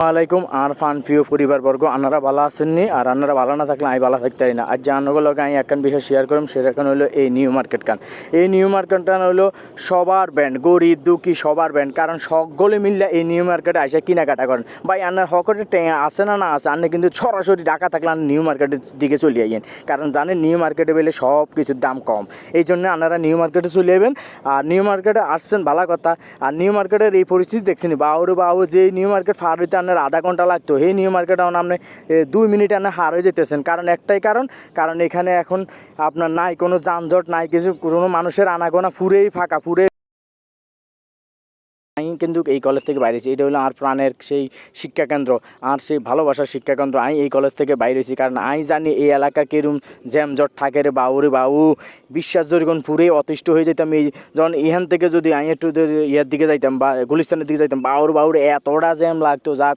আলাইকুম আর ফান প্রিয় পরিবারবর্গ আনারা ভালো আছেননি আর আনারা ভালো না থাকলে আমি ভালো থাকতে না আজ যে আনগুলোকে আমি একখান বিষয় শেয়ার করলাম সেটা এখন হলো এই নিউ মার্কেট কান এই নিউ মার্কেট কান হলো সবার ব্যান্ড গরিব দুঃখী সবার ব্যান্ড কারণ সকলে মিললে এই নিউ মার্কেটে এসে কেনাকাটা করেন ভাই আনার হকটে আছে না আছে আপনি কিন্তু সরাসরি ঢাকা থাকলে নিউ মার্কেটের দিকে চলে আইয়েন কারণ জানেন নিউ মার্কেটে বেলে সব কিছুর দাম কম এই জন্য আপনারা নিউ মার্কেটে চলে যাবেন আর নিউ মার্কেটে আসছেন ভালো কথা আর নিউ মার্কেটের এই পরিস্থিতি দেখছেন বাবু যে নিউ মার্কেট ফার হইতে আপনার আধা ঘন্টা লাগতো এই নিউ মার্কেটে আপনি 2 মিনিট আপনি হার হয়ে যেতেছেন কারণ একটাই কারণ এখানে এখন আপনার নাই কোনো যানজট নাই কিছু কোনো মানুষের আনাগোনা পুরেই ফাঁকা পুরে আমি কিন্তু এই কলেজ থেকে বাইরেছি এটা হলো আর প্রাণের সেই শিক্ষাকেন্দ্র আর সেই ভালোবাসার শিক্ষাকেন্দ্র আমি এই কলেজ থেকে বাইরেছি কারণ আমি জানি এই এলাকা কিরম জ্যামজট থাকে রে বাবু বিশ্বাস যখন পুরে অতিষ্ঠ হয়ে যেতাম এই যখন এখান থেকে যদি আমি একটু ইয়ের দিকে যাইতাম বা গুলিস্তানের দিকে যাইতাম বাউরে এতটা জ্যাম লাগতো যা